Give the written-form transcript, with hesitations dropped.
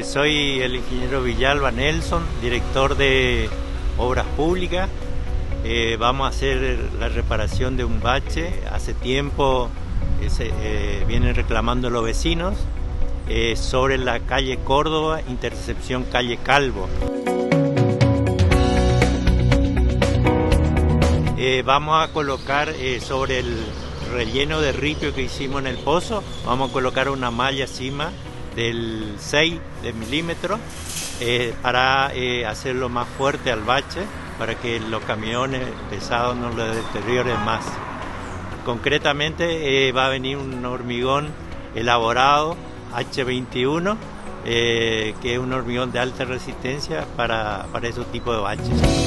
Soy el ingeniero Villalba Nelson, director de Obras Públicas. Vamos a hacer la reparación de un bache. Hace tiempo vienen reclamando los vecinos sobre la calle Córdoba, intercepción calle Calvo. Vamos a colocar sobre el relleno de ripio que hicimos en el pozo, vamos a colocar una malla encima del 6 de milímetros para hacerlo más fuerte al bache, para que los camiones pesados no lo deterioren más. Concretamente va a venir un hormigón elaborado H21, que es un hormigón de alta resistencia para esos tipos de baches.